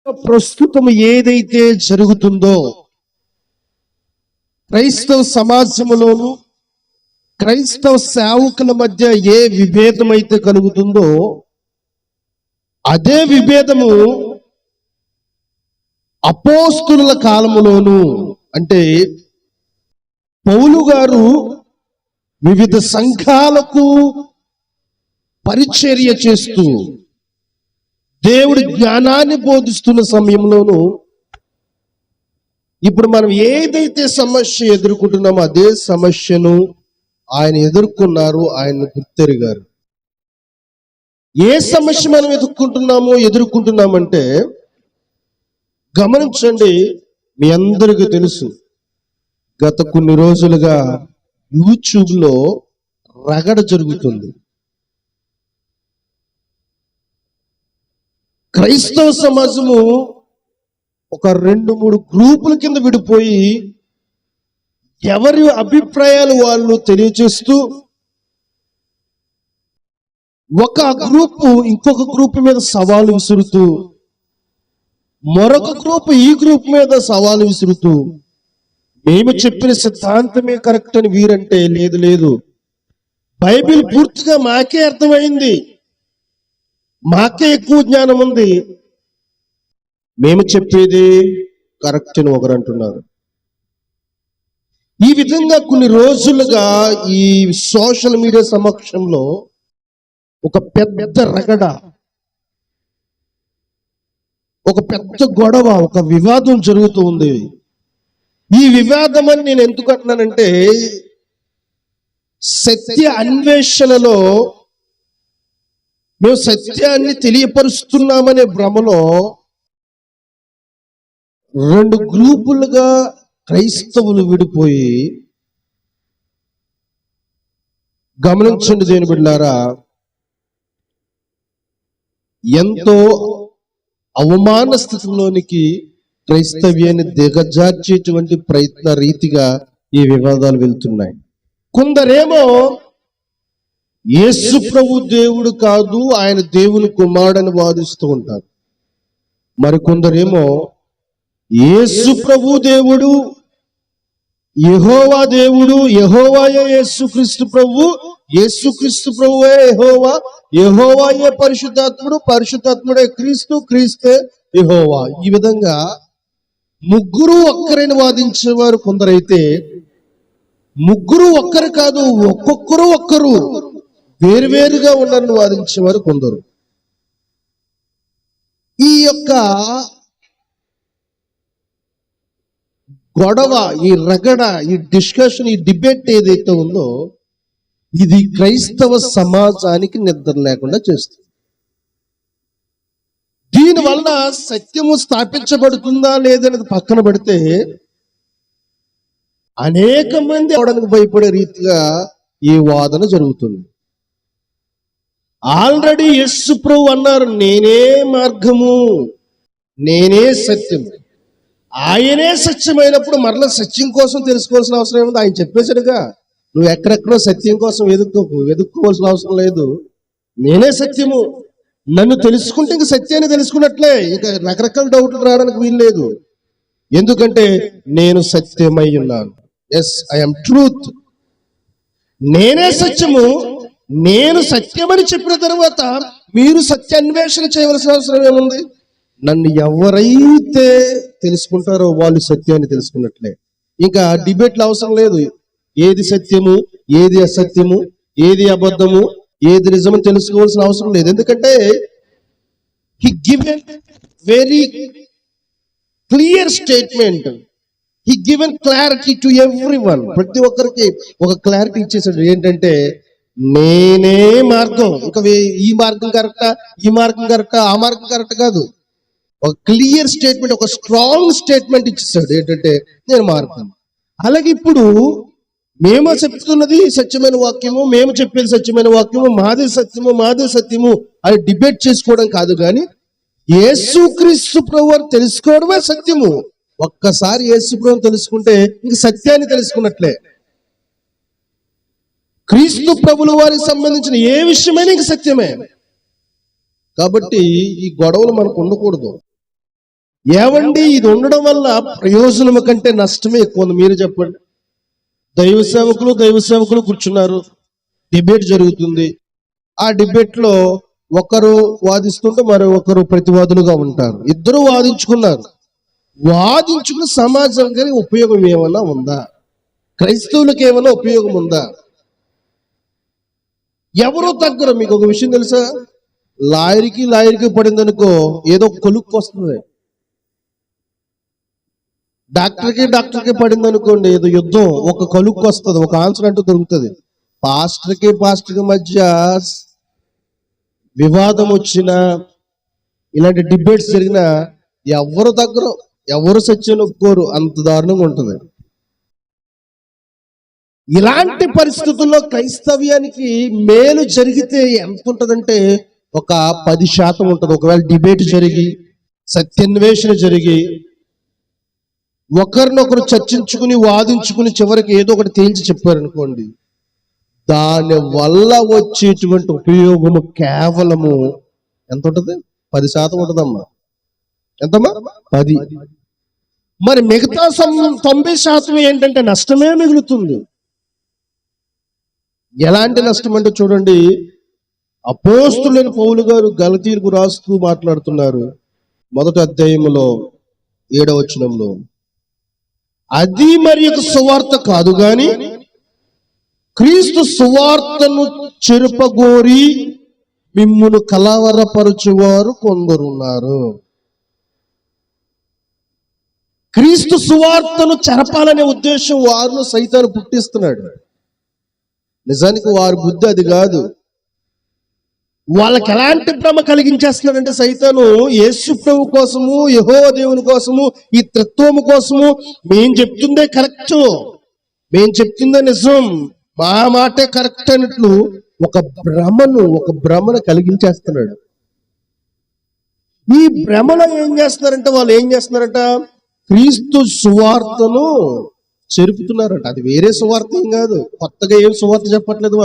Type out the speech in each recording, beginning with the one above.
ప్రస్తుతం ఏదైతే జరుగుతుందో క్రైస్తవ సమాజంలోను క్రైస్తవ సేవకుల మధ్య ఏ విభేదం అయితే కలుగుతుందో అదే విభేదము అపోస్తుల కాలములోను, అంటే పౌలు గారు వివిధ సంఘాలకు పరిచర్య చేస్తూ దేవుడి జ్ఞానాన్ని బోధిస్తున్న సమయంలోనూ ఇప్పుడు మనం ఏదైతే సమస్య ఎదుర్కొంటున్నామో అదే సమస్యను ఆయన ఎదుర్కొన్నారు, ఆయన గుర్తెరిగారు. ఏ సమస్య మనం ఎదుర్కొంటున్నామంటే గమనించండి, మీ అందరికీ తెలుసు, గత కొన్ని రోజులుగా యూట్యూబ్లో రగడ జరుగుతుంది. క్రైస్తవ సమాజము ఒక 2-3 గ్రూపుల కింద విడిపోయి ఎవరి అభిప్రాయాలు వాళ్ళు తెలియజేస్తూ, ఒక గ్రూపు ఇంకొక గ్రూప్ మీద సవాలు విసురుతూ, మరొక గ్రూప్ ఈ గ్రూప్ మీద సవాలు విసురుతూ, మేము చెప్పిన సిద్ధాంతమే కరెక్ట్ అని వీరంటే, లేదు లేదు బైబిల్ పూర్తిగా మాకే అర్థమైంది, మాకే ఎక్కువ జ్ఞానం ఉంది, మేము చెప్పేది కరెక్ట్ అని ఒకరు అంటున్నారు. ఈ విధంగా కొన్ని రోజులుగా ఈ సోషల్ మీడియా సమక్షంలో ఒక పెద్ద రగడ, ఒక పెద్ద గొడవ, ఒక వివాదం జరుగుతూ ఉంది. ఈ వివాదం అని నేను ఎందుకు అంటున్నానంటే, సత్య అన్వేషణలో మేము సత్యాన్ని తెలియపరుస్తున్నామనే భ్రమలో 2 గ్రూపులుగా క్రైస్తవులు విడిపోయి, గమనించండి దేని బిడ్డలారా, ఎంతో అవమాన స్థితిలోనికి క్రైస్తవ్యాన్ని దిగజార్చేటువంటి ప్రయత్న రీతిగా ఈ వివాదాలు వెళ్తున్నాయి. కొందరేమో యేసు ప్రభు దేవుడు కాదు, ఆయన దేవుని కుమారుడని వాదిస్తూ ఉంటారు. మరికొందరేమో యేసు ప్రభు దేవుడు, యెహోవా దేవుడు, యెహోవాయే యేసుక్రీస్తు ప్రభు, యేసుక్రీస్తు ప్రభువే యెహోవా, యెహోవాయే పరిశుద్ధాత్ముడు, పరిశుద్ధాత్ముడే క్రీస్తు, క్రీస్తే యెహోవా. ఈ విధంగా ముగ్గురు ఒక్కరని వాదించేవారు కొందరైతే, ముగ్గురు ఒక్కరు కాదు, ఒక్కొక్కరు ఒక్కరు వేరువేరుగా ఉన్నారని వాదించేవారు కొందరు. ఈ యొక్క గొడవ, ఈ రగడ, ఈ డిస్కషన్, ఈ డిబేట్ ఏదైతే ఉందో ఇది క్రైస్తవ సమాజానికి నిద్ర లేకుండా చేస్తుంది. దీనివల్ల సత్యము స్థాపించబడుతుందా లేదనేది పక్కన పెడితే, అనేక మంది అవడానికి భయపడే రీతిగా ఈ వాదన జరుగుతుంది. ఆల్రెడీ యేసు ప్రభు అన్నారు, నేనే మార్గము, నేనే సత్యము. ఆయనే సత్యమైనప్పుడు మరలా సత్యం కోసం తెలుసుకోవాల్సిన అవసరం ఏముంది? ఆయన చెప్పేశాడుగా, నువ్వు ఎక్కడెక్కడో సత్యం కోసం వెతుక్కోవాల్సిన అవసరం లేదు, నేనే సత్యము, నన్ను తెలుసుకుంటే ఇంక సత్యాన్ని తెలుసుకున్నట్లే, ఇంకా రకరకాల డౌట్లు రావడానికి వీలు లేదు. ఎందుకంటే నేను సత్యమై ఉన్నాను. Yes, I'm truth. నేనే సత్యము, నేను సత్యమని చెప్పిన తర్వాత మీరు సత్య అన్వేషణ చేయవలసిన అవసరం ఏముంది? నన్ను ఎవరైతే తెలుసుకుంటారో వాళ్ళు సత్యాన్ని తెలుసుకున్నట్లే. ఇంకా డిబేట్లు అవసరం లేదు. ఏది సత్యము, ఏది అసత్యము, ఏది అబద్ధము, ఏది నిజమని తెలుసుకోవాల్సిన అవసరం లేదు. ఎందుకంటే he given very clear statement, he given clarity to everyone. ప్రతి ఒక్కరికి ఒక క్లారిటీ ఇచ్చేసాడు. ఏంటంటే నేనే మార్గం, ఇంకా ఈ మార్గం కరెక్టా, ఈ మార్గం కరెక్టా, ఆ మార్గం కరెక్ట్ కాదు. ఒక క్లియర్ స్టేట్మెంట్, ఒక స్ట్రాంగ్ స్టేట్మెంట్ ఇచ్చేసాడు. ఏంటంటే నేను మార్గం. అలాగే ఇప్పుడు మేము చెప్తున్నది సత్యమైన వాక్యము, మేము చెప్పేది సత్యమైన వాక్యము, మాదే సత్యము, మాదే సత్యము అని డిబేట్ చేసుకోవడం కాదు, కానీ యేసుక్రీస్తు ప్రభు అని తెలుసుకోవడమే సత్యము. ఒక్కసారి యేసు ప్రభువుని తెలుసుకుంటే ఇంక సత్యాన్ని తెలుసుకున్నట్లే. క్రీస్తు ప్రభుల వారికి సంబంధించిన ఏ విషయమైనా ఇంక సత్యమే. కాబట్టి ఈ గొడవలు మనకు ఉండకూడదు. ఏవండి ఇది ఉండడం వల్ల ప్రయోజనము కంటే నష్టమే ఎక్కువ ఉంది, మీరు చెప్పండి. దైవ సేవకులు కూర్చున్నారు, డిబేట్ జరుగుతుంది. ఆ డిబేట్ లో ఒకరు వాదిస్తుంటే ఒకరు ప్రతివాదులుగా ఉంటారు. ఇద్దరు వాదించుకుని సమాజానికి ఉపయోగం ఏమైనా ఉందా? క్రైస్తవులకు ఏమైనా ఉపయోగం ఉందా? ఎవరో తగ్గరు. మీకు ఒక విషయం తెలుసా? లాయర్కి పడింది అనుకో, ఏదో కొలుక్కు వస్తుంది. డాక్టర్కి పడింది అనుకోండి, ఏదో యుద్ధం, ఒక కొలుక్కు వస్తుంది, ఒక ఆన్సర్ అంటూ దొరుకుతుంది. పాస్టర్కి మధ్య వివాదం వచ్చినా, ఇలాంటి డిబేట్స్ జరిగినా ఎవరు తగ్గరు, ఎవరు సత్యం ఒప్పుకోరు, అంత దారుణంగా ఉంటుంది. ఇలాంటి పరిస్థితుల్లో క్రైస్తవ్యానికి మేలు జరిగితే ఎంత ఉంటుందంటే ఒక 10% ఉంటుంది. ఒకవేళ డిబేట్ జరిగి, సత్యాన్వేషణ జరిగి, ఒకరినొకరు చర్చించుకుని వాదించుకుని చివరికి ఏదో ఒకటి తేల్చి చెప్పారనుకోండి, దాని వల్ల వచ్చేటువంటి ఉపయోగము కేవలము ఎంత ఉంటుంది? 10% ఉంటుందమ్మా. ఎంతమ్మా? 10. మరి మిగతా 90% ఏంటంటే నష్టమే మిగులుతుంది. ఎలాంటి నష్టం అంటే చూడండి, అపోస్తులైన పౌలు గారు గలతీయులకు రాస్తూ మాట్లాడుతున్నారు. 1వ అధ్యాయములో 7వ వచనంలో, అది మరి ఒక సువార్త కాదు గాని క్రీస్తు సువార్తను చెరుపగోరి మిమ్మును కలవరపరచువారు కొందరున్నారు. క్రీస్తు సువార్తను చెరపాలనే ఉద్దేశం వారిలో సైతాను పుట్టిస్తున్నాడు. నిజానికి వారి బుద్ధి అది కాదు. వాళ్ళకి ఎలాంటి భ్రమ కలిగించేస్తున్నాడంటే సైతాను, యేసు ప్రభు కోసము, యెహోవా దేవుని కోసము, ఈ త్రిత్వము కోసము మేం చెప్తుందే కరెక్ట్, మేం చెప్తుందే నిజం, మా మాటే కరెక్ట్ అన్నట్లు ఒక భ్రమను కలిగించేస్తున్నాడు. ఈ భ్రమలో వాళ్ళు ఏం చేస్తున్నారంట? క్రీస్తు సువార్తను చెరుపుతున్నారట. అది వేరే సువార్త ఏం కాదు, కొత్తగా ఏం సువార్త చెప్పట్లేదు.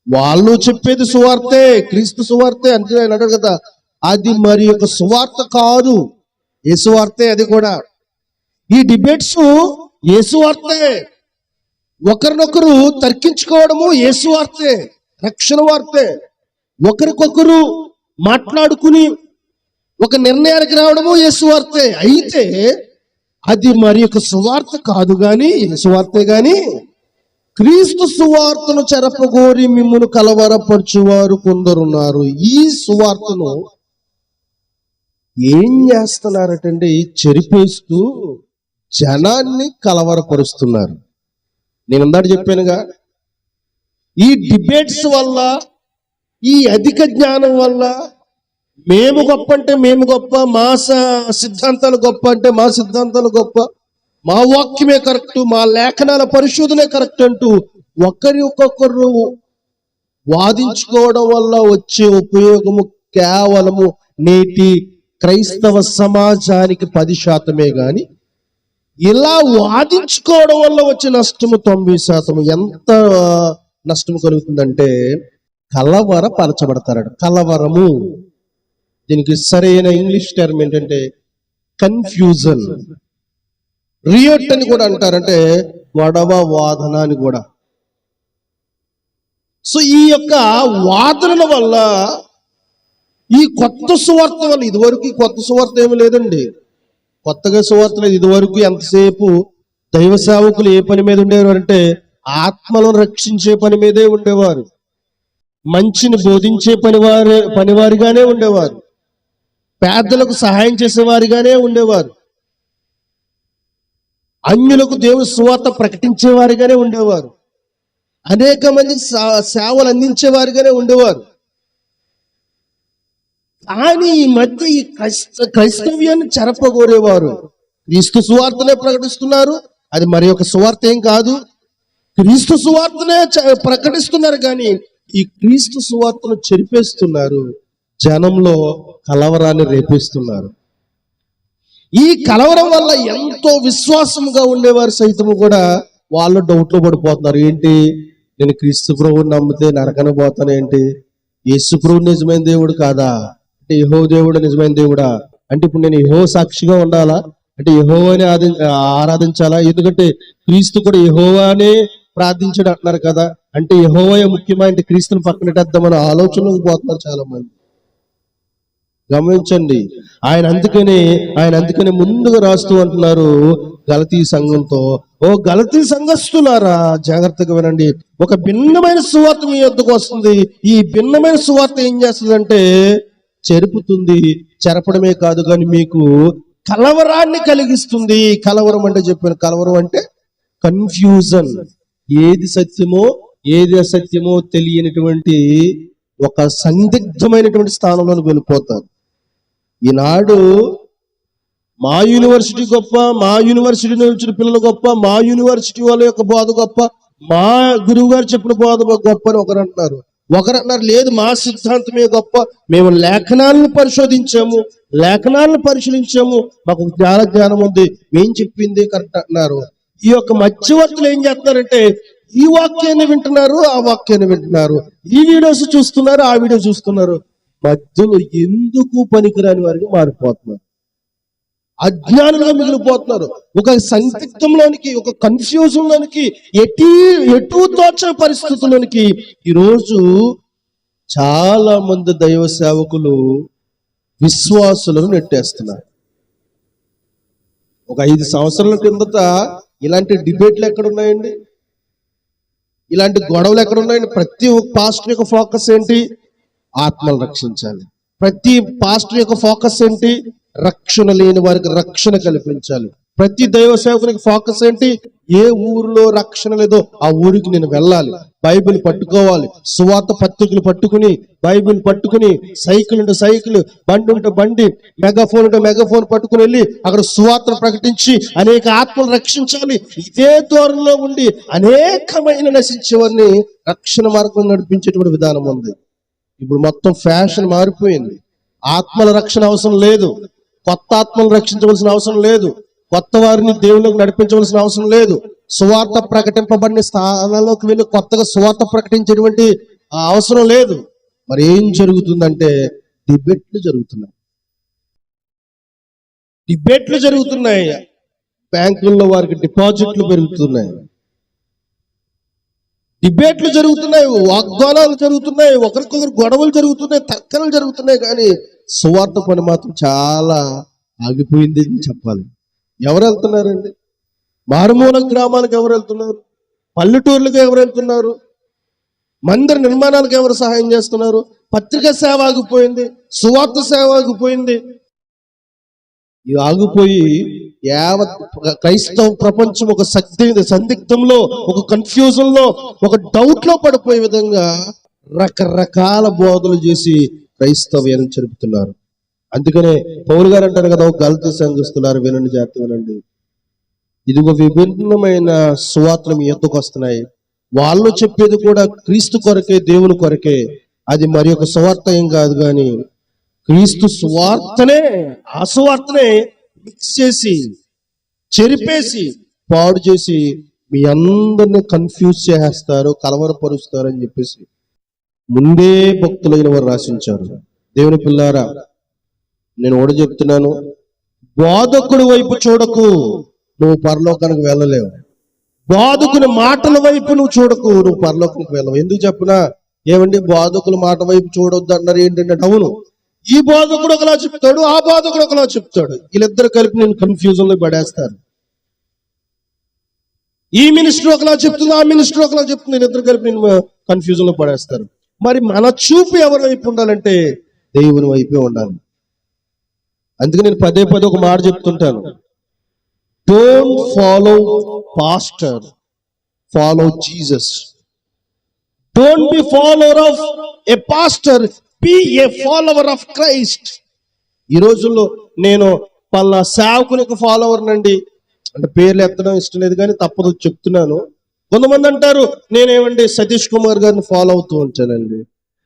వాళ్ళు చెప్పేది సువార్తే, క్రీస్తు సువార్తే. అంతే ఆయన అంటాడు కదా, అది మరి ఒక సువార్త కాదు, ఏ సువార్తే అది కూడా. ఈ డిబేట్స్ ఏ సువార్తే, ఒకరినొకరు తర్కించుకోవడము ఏ సువార్తే, రక్షణ వార్తే. ఒకరికొకరు మాట్లాడుకుని ఒక నిర్ణయానికి రావడము ఏ సువార్తే. అయితే అది మరి ఒక సువార్త కాదు గాని, సువార్తే గాని క్రీస్తు సువార్తను చెరపగోరి మిమ్మును కలవరపరచువారు కొందరున్నారు. ఈ సువార్తను ఏం చేస్తున్నారటండి? చెరిపేస్తూ జనాన్ని కలవరపరుస్తున్నారు. నేను ఇందాక చెప్పానుగా, ఈ డిబేట్స్ వల్ల, ఈ అధిక జ్ఞానం వల్ల మేము గొప్ప అంటే మేము గొప్ప, మా సిద్ధాంతాలు గొప్ప అంటే మా సిద్ధాంతాలు గొప్ప, మా వాక్యమే కరెక్ట్, మా లేఖనాల పరిశోధనే కరెక్ట్ అంటూ ఒకరికొకరు వాదించుకోవడం వల్ల వచ్చే ఉపయోగము కేవలము నేటి క్రైస్తవ సమాజానికి 10% గాని, ఇలా వాదించుకోవడం వల్ల వచ్చే నష్టము 90%. ఎంత నష్టము కలుగుతుందంటే కలవరపరచబడతారట. కలవరము, దీనికి సరైన ఇంగ్లీష్ టర్మ్ ఏంటంటే కన్ఫ్యూజన్. రియోట్ అని కూడా అంటారంటే గొడవ, వాదన అని కూడా. సో ఈ యొక్క వాదనల వల్ల, ఈ కొత్త సువార్త వల్ల, ఇదివరకు కొత్త సువార్త ఏమి లేదండి, కొత్తగా సువార్త లేదు. ఇదివరకు ఎంతసేపు దైవ సేవకులు ఏ పని మీద ఉండేవారు అంటే ఆత్మలను రక్షించే పని మీదే ఉండేవారు, మంచిని బోధించే పనివారిగానే ఉండేవారు, పేదలకు సహాయం చేసేవారిగానే ఉండేవారు, అన్యులకు దేవుని సువార్త ప్రకటించేవారిగానే ఉండేవారు, అనేక మంది సేవలు అందించేవారిగానే ఉండేవారు. కానీ ఈ మధ్య ఈ క్రైస్తవ్యాన్ని చెరపగోరేవారు క్రీస్తు సువార్తనే ప్రకటిస్తున్నారు. అది మరి ఒక సువార్త ఏం కాదు, క్రీస్తు సువార్తనే ప్రకటిస్తున్నారు. కానీ ఈ క్రీస్తు సువార్తను చెరిపేస్తున్నారు, జనంలో కలవరాన్ని రేపిస్తున్నారు. ఈ కలవరం వల్ల ఎంతో విశ్వాసంగా ఉండేవారు సైతము కూడా వాళ్ళు డౌట్లో పడిపోతున్నారు. ఏంటి, నేను క్రీస్తు ప్రభువుని నమ్మితే నరకన పోతాను ఏంటి? యేసు ప్రభువు నిజమైన దేవుడు కాదా అంటే యెహోవా దేవుడు నిజమైన దేవుడా? అంటే ఇప్పుడు నేను యెహోవా సాక్షిగా ఉండాలా? అంటే యెహోవాని ఆరాధించాలా? ఎందుకంటే క్రీస్తు కూడా యెహోవానే ప్రార్థించాడు అంటున్నారు కదా. అంటే యెహోవాయే ముఖ్యమా, అంటే క్రీస్తుని పక్కనెట్టేద్దామని ఆలోచనలకు పోతున్నారు చాలా మంది. గమనించండి. ఆయన అందుకనే ముందుగా రాస్తూ అంటున్నారు గలతీ సంఘంతో, ఓ గలతీ సంఘస్థులారా జాగ్రత్తగా వినండి. ఒక భిన్నమైన సువార్త మీ యొద్దకు వస్తుంది. ఈ భిన్నమైన సువార్త ఏం చేస్తుందంటే చెరుపుతుంది. చెరపడమే కాదు కానీ మీకు కలవరాన్ని కలిగిస్తుంది. కలవరం అంటే చెప్పాను, కలవరం అంటే కన్ఫ్యూజన్. ఏది సత్యమో ఏది అసత్యమో తెలియనటువంటి ఒక సందిగ్ధమైనటువంటి స్థానంలోకి వెళ్ళిపోతారు. ఈనాడు మా యూనివర్సిటీ గొప్ప, మా యూనివర్సిటీ నుంచి పిల్లలు గొప్ప, మా యూనివర్సిటీ వాళ్ళ యొక్క బోధ గొప్ప, మా గురువు గారు చెప్పిన బోధ గొప్ప అని ఒకరు అంటున్నారు. లేదు మా సిద్ధాంతమే గొప్ప, మేము లేఖనాలను పరిశోధించాము, లేఖనాలను పరిశీలించాము, మాకు జ్ఞానం ఉంది, మేము చెప్పింది కరెక్ట్ అంటున్నారు. ఈ యొక్క మధ్యవర్తులు ఏం చేస్తున్నారంటే ఈ వాక్యాన్ని వింటున్నారు, ఆ వాక్యాన్ని వింటున్నారు, ఈ వీడియోస్ చూస్తున్నారు, ఆ వీడియో చూస్తున్నారు. మధ్యలో ఎందుకు పనికిరాని వారికి మారిపోతున్నారు, అజ్ఞానంగా మిగిలిపోతున్నారు. ఒక సందిగ్ధంలోనికి, ఒక కన్ఫ్యూజన్ లోనికి, ఎటు తోచని పరిస్థితుల్లోనికి ఈరోజు చాలా మంది దైవ సేవకులు విశ్వాసులను నెట్టేస్తున్నారు. ఒక 5 సంవత్సరాల కిందట ఇలాంటి డిబేట్లు ఎక్కడున్నాయండి? ఇలాంటి గొడవలు ఎక్కడున్నాయండి? ప్రతి ఒక్క పాస్టర్ యొక్క ఫోకస్ ఏంటి? ఆత్మలు రక్షించాలి. ప్రతి పాస్టర్ యొక్క ఫోకస్ ఏంటి? రక్షణ లేని వారికి రక్షణ కల్పించాలి. ప్రతి దైవ సేవకునికి ఫోకస్ ఏంటి? ఏ ఊరిలో రక్షణ లేదో ఆ ఊరికి నేను వెళ్ళాలి, బైబిల్ పట్టుకోవాలి, సువార్త పత్రికలు పట్టుకుని, బైబిల్ పట్టుకుని, సైకిల్ ఉంటే సైకిల్, బండి ఉంటే బండి, మెగాఫోన్ ఉంటే మెగాఫోన్ పట్టుకుని వెళ్ళి అక్కడ సువార్తను ప్రకటించి అనేక ఆత్మలు రక్షించాలి. ఇదే ధోరణిలో ఉండి అనేకమైన నశించేవారిని రక్షణ మార్గం నడిపించేటువంటి విధానం ఉంది. ఇప్పుడు మొత్తం ఫ్యాషన్ మారిపోయింది. ఆత్మల రక్షణ అవసరం లేదు, కొత్త ఆత్మలు రక్షించవలసిన అవసరం లేదు, కొత్త వారిని దేవుళ్ళకి నడిపించవలసిన అవసరం లేదు. సువార్త ప్రకటింపబడిన స్థానాల్లోకి వెళ్ళి కొత్తగా సువార్త ప్రకటించేటువంటి అవసరం లేదు. మరి ఏం జరుగుతుందంటే డిబేట్లు జరుగుతున్నాయి. బ్యాంకుల్లో వారికి డిపాజిట్లు పెరుగుతున్నాయి, డిబేట్లు జరుగుతున్నాయి, వాగ్దానాలు జరుగుతున్నాయి, ఒకరికొకరు గొడవలు జరుగుతున్నాయి, తర్కలు జరుగుతున్నాయి. కానీ సువార్త పని మాత్రం చాలా ఆగిపోయింది అని చెప్పాలి. ఎవరు వెళ్తున్నారండి? మారుమూల గ్రామాలకు ఎవరు వెళ్తున్నారు? పల్లెటూర్లకు ఎవరు వెళ్తున్నారు? మందిర నిర్మాణాలకు ఎవరు సహాయం చేస్తున్నారు? పత్రికా సేవ ఆగిపోయింది, సువార్త సేవ ఆగిపోయింది. ఇవి ఆగిపోయి యావత్ క్రైస్తవ ప్రపంచం ఒక సందిగ్ధంలో, ఒక కన్ఫ్యూజన్ లో, ఒక డౌట్ లో పడిపోయే విధంగా రకరకాల బోధలు చేసి క్రైస్తవ్యాన్ని చెరుపుతున్నారు. అందుకనే పౌలు గారు అంటారు కదా, గలతీ సంఘస్థులారా వినండి, జాగ్రత్త వినండి, ఇదిగో విభిన్నమైన సువార్తలు మీ ఎత్తుకు వస్తున్నాయి. వాళ్ళు చెప్పేది కూడా క్రీస్తు కొరకే, దేవుని కొరకే. అది మరి ఒక సువార్త ఏం కాదు, కానీ క్రీస్తు సువార్తనే, ఆ సువార్తనే మిక్స్ చేసి, చెరిపేసి, పాడు చేసి మీ అందరిని కన్ఫ్యూజ్ చేసేస్తారు, కలవరపరుస్తారు అని చెప్పేసి ముందే భక్తులైన వారు రాసించారు. దేవుని పిల్లారా, నేను కూడా చెప్తున్నాను, బోధకుడి వైపు చూడకు, నువ్వు పరలోకానికి వెళ్ళలేవు. బోధకుని మాటల వైపు నువ్వు చూడకు, నువ్వు పరలోకానికి వెళ్ళవు. ఎందుకు చెప్పినా, ఏమండి బోధకుల మాట వైపు చూడొద్దు అన్నారు ఏంటంటే, అవును, ఈ బోధకుడు ఒకలా చెప్తాడు, ఆ బోధకుడు ఒకలా చెప్తాడు, వీళ్ళిద్దరు కలిపి నేను కన్ఫ్యూజన్ లో పడేస్తారు. ఈ మినిస్టర్ ఒకలా చెప్తుంది, ఆ మినిస్టర్ ఒకలా చెప్తుంది, వీళ్ళిద్దరు కలిపి నేను కన్ఫ్యూజన్ లో పడేస్తారు. మరి మన చూపు ఎవరి వైపు ఉండాలంటే దేవుని వైపే ఉండాలి. అందుకే నేను పదే ఒక మాట చెప్తుంటాను, don't follow pastor, follow Jesus. Don't be follower of a pastor, be a follower of Christ. ఈ రోజుల్లో నేను పలా సేవకునికి ఫాలోవర్ నండి అంటే పేర్లు ఎత్తడం ఇష్టం లేదు, కానీ తప్పదు చెప్తున్నాను. కొంతమంది అంటారు, నేనేమండి సతీష్ కుమార్ గారిని ఫాలో అవుతూ ఉంటానండి,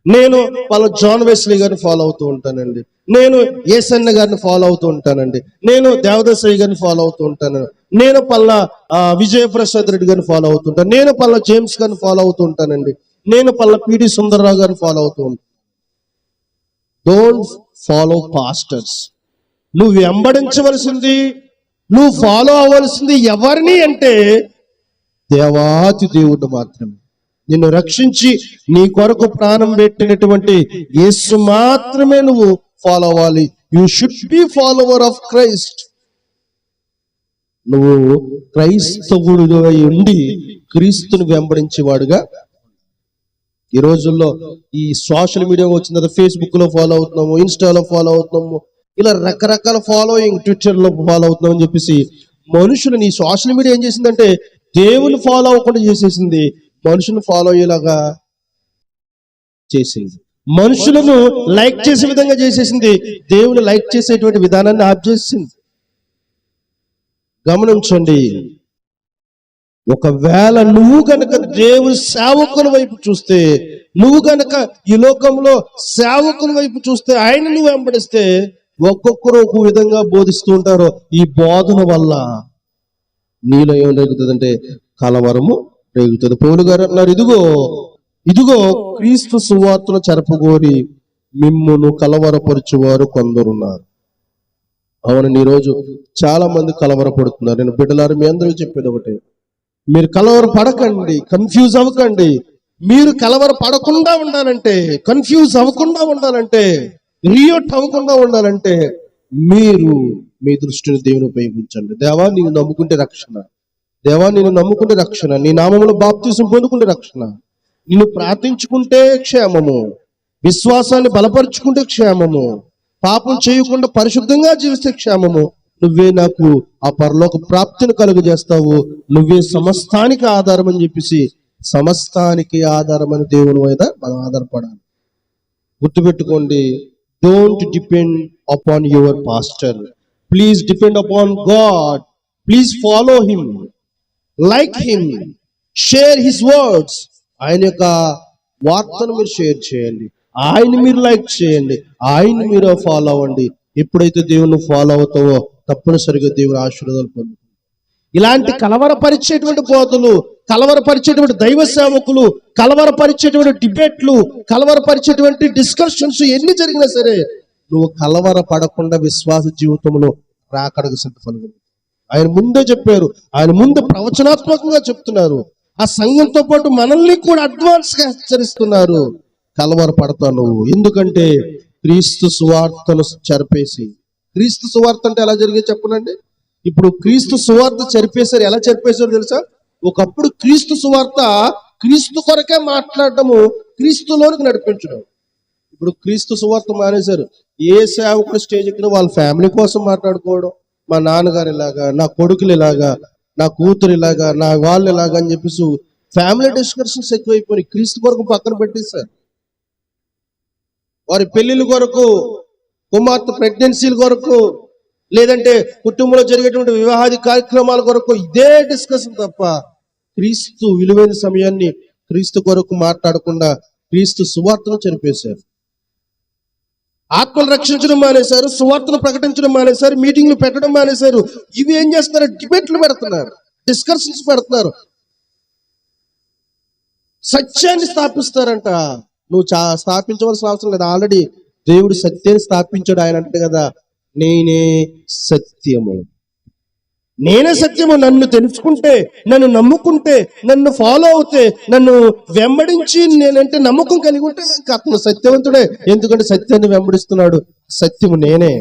నేను వాళ్ళ జాన్ వెస్లీ గారిని ఫాలో అవుతూ ఉంటానండి, నేను ఏసన్న గారిని ఫాలో అవుతూ ఉంటానండి, నేను దేవదాసయ్య గారిని ఫాలో అవుతూ ఉంటాను, నేను పల్లా విజయప్రసాద్ రెడ్డి గారిని ఫాలో అవుతుంటాను, నేను పల్లా జేమ్స్ గారిని ఫాలో అవుతూ ఉంటానండి, నేను పల్లా పిడి సుందర్రావు గారిని ఫాలో అవుతూ ఉంటాను. డోంట్ ఫాలో పాస్టర్స్, నువ్వు వెంబడించవలసింది, నువ్వు ఫాలో అవ్వాల్సింది ఎవరిని అంటే దేవాతి దేవుడు మాత్రమే. నిన్ను రక్షించి నీ కొరకు ప్రాణం పెట్టినటువంటి యేసు మాత్రమే నువ్వు ఫాలో అవ్వాలి. You should be follower of Christ. నువ్వు క్రైస్తవుడుగా ఉండి క్రీస్తుని వెంబడించేవాడుగా. ఈ రోజుల్లో ఈ సోషల్ మీడియా వచ్చిన తర్వాత ఫేస్బుక్ లో ఫాలో అవుతున్నాము, ఇన్స్టాలో ఫాలో అవుతున్నాము, ఇలా రకరకాల ఫాలోయింగ్, ట్విట్టర్ లో ఫాలో అవుతున్నాం అని చెప్పేసి మనుషులని ఈ సోషల్ మీడియా ఏం చేసిందంటే దేవుని ఫాలో అవ్వకుండా చేసేసింది, మనుషులను ఫాలో అయ్యేలాగా చేసింది, మనుషులను లైక్ చేసే విధంగా చేసేసింది, దేవుని లైక్ చేసేటువంటి విధానాన్ని ఆప్ చేసింది. గమనించండి, ఒకవేళ నువ్వు గనక దేవుని సేవకుల వైపు చూస్తే, నువ్వు గనక ఈ లోకంలో సేవకుల వైపు చూస్తే, ఆయన నువ్వు వెంబడిస్తే ఒక్కొక్కరు ఒక విధంగా బోధిస్తూ ఉంటారు. ఈ బోధన వల్ల నీలో ఏం రేగుతుందంటే కలవరము రేగుతుంది. పౌలు గారు అన్నారు, ఇదిగో క్రీస్తు సువార్తను చెరపగోరి మిమ్మును కలవరపరచువారు కొందరున్నారు. అవునండి, ఈరోజు చాలా మంది కలవరపడుతున్నారు. నేను బిడ్డలారు మీ అందరూ చెప్పేది ఒకటే, మీరు కలవర పడకండి, కన్ఫ్యూజ్ అవ్వకండి. మీరు కలవర పడకుండా ఉండాలంటే, కన్ఫ్యూజ్ అవ్వకుండా ఉండాలంటే, రియోట్ అవ్వకుండా ఉండాలంటే మీరు మీ దృష్టిని దేవుని ఉపయోగించండి. దేవా నేను నమ్ముకుంటే రక్షణ, దేవా నేను నమ్ముకుంటే రక్షణ, నీ నామములో బాప్తిసం పొందుకుంటే రక్షణ, నిన్ను ప్రార్థించుకుంటే క్షేమము, విశ్వాసాన్ని బలపరుచుకుంటే క్షేమము, పాపం చేయకుండా పరిశుద్ధంగా జీవిస్తే క్షేమము, నువ్వే నాకు ఆ పరలోక ప్రాప్తిని కలుగజేస్తావు, నువ్వే సమస్తానికి ఆధారం అని చెప్పేసి, సమస్తానికి ఆధారమని దేవుని మీద మనం ఆధారపడాలి. గుర్తుపెట్టుకోండి, don't depend upon your pastor, please depend upon God, please follow him, like him, share his words. ఆయన యొక్క వార్తను మీరు షేర్ చేయండి, ఆయన మీరు లైక్ చేయండి, ఆయన మీరు ఫాలో అవ్వండి. ఎప్పుడైతే దేవుని ఫాలో అవుతావో తప్పనిసరిగా దేవుని ఆశీర్వాదాలు పొందుతావు. ఇలాంటి కలవరపరిచేటువంటి బోధలు, కలవరపరిచేటువంటి దైవ సేవకులు, కలవరపరిచేటువంటి డిబేట్లు, కలవరపరిచేటువంటి డిస్కషన్స్ ఎన్ని జరిగినా సరే నువ్వు కలవర పడకుండా విశ్వాస జీవితంలో రాకడకు సిద్ధపడగలవు. ఆయన ముందే చెప్పారు, ఆయన ముందు ప్రవచనాత్మకంగా చెప్తున్నారు. ఆ సంఘంతో పాటు మనల్ని కూడా అడ్వాన్స్ గా హెచ్చరిస్తున్నారు, కలవర పడతావు నువ్వు. ఎందుకంటే క్రీస్తు సువార్తను చెరిపేసి, క్రీస్తు సువార్త అంటే ఎలా జరిగే చెప్పనండి. ఇప్పుడు క్రీస్తు సువార్త చెరిపేశారు. ఎలా చెరిపేశారు తెలుసా? ఒకప్పుడు క్రీస్తు సువార్త క్రీస్తు కొరకే మాట్లాడటము, క్రీస్తులోనికి నడిపించడం. ఇప్పుడు క్రీస్తు సువార్త మానేశారు. ఏ సేవకుడు స్టేజ్ ఎక్కిన వాళ్ళ ఫ్యామిలీ కోసం మాట్లాడుకోవడం, మా నాన్నగారు ఇలాగా, నా కొడుకులు ఇలాగా, నా కూతురు ఇలాగా, నా వాళ్ళు ఇలాగా అని చెప్పేసి ఫ్యామిలీ డిస్కషన్స్ ఎక్కువైపోయి క్రీస్తు కొరకు పక్కన పెట్టేశారు. వారి పెళ్లిళ్ళ కొరకు, కుమార్తె ప్రెగ్నెన్సీల కొరకు, లేదంటే కుటుంబంలో జరిగేటువంటి వివాహాది కార్యక్రమాల కొరకు ఇదే డిస్కషన్ తప్ప క్రీస్తు విలువైన సమయాన్ని క్రీస్తు కొరకు మాట్లాడకుండా క్రీస్తు సువార్తను చెరిపేశారు. ఆత్మలు రక్షించడం మానేశారు, సువార్తను ప్రకటించడం మానేశారు, మీటింగ్లు పెట్టడం మానేశారు. ఇవి ఏం చేస్తున్నారు? డిబేట్లు పెడుతున్నారు, డిస్కషన్స్ పెడుతున్నారు, సత్యాన్ని స్థాపిస్తారంట. నువ్వు స్థాపించవలసిన అవసరం లేదు, ఆల్రెడీ దేవుడు సత్యాన్ని స్థాపించాడు. ఆయన అంటే కదా, నేనే సత్యము, నేనే సత్యము. నన్ను తెలుసుకుంటే, నన్ను నమ్ముకుంటే, నన్ను ఫాలో అవుతే, నన్ను వెంబడించి నేనంటే నమ్మకం కలిగి ఉంటే అతను సత్యవంతుడే. ఎందుకంటే సత్యాన్ని వెంబడిస్తున్నాడు. సత్యము నేనే.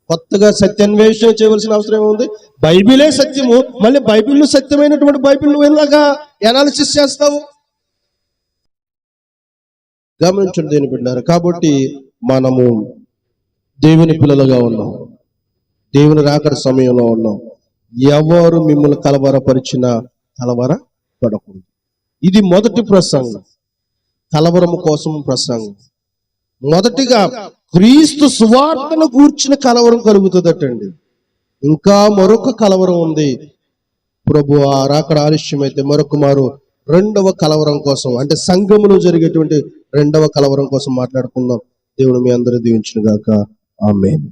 కొత్తగా సత్యాన్వేషణ చేయవలసిన అవసరం ఏముంది? బైబిలే సత్యము, మళ్ళీ బైబిల్ సత్యమైనటువంటి బైబిల్ నువ్వు ఎలాగా ఎనాలిసిస్ చేస్తావు? గమనించండి దేని బిడ్డారు. కాబట్టి మనము దేవుని పిల్లలుగా ఉన్నాం, దేవుని రాకడ సమయంలో ఉన్నాం. ఎవరు మిమ్మల్ని కలవరపరిచినా కలవర పడకూడదు. ఇది మొదటి ప్రసంగం, కలవరము కోసం ప్రసంగం. మొదటిగా క్రీస్తు సువార్తను గూర్చిన కలవరం కలుగుతుందటండి. ఇంకా మరొక కలవరం ఉంది. ప్రభు ఆ రాకడ ఆలస్యమైతే మరొక మారు రెండవ కలవరం కోసం, అంటే సంఘములో జరిగేటువంటి రెండవ కలవరం కోసం మాట్లాడుకుందాం. దేవుడు మీ అందరూ దీవించును గాక. ఆమేన్.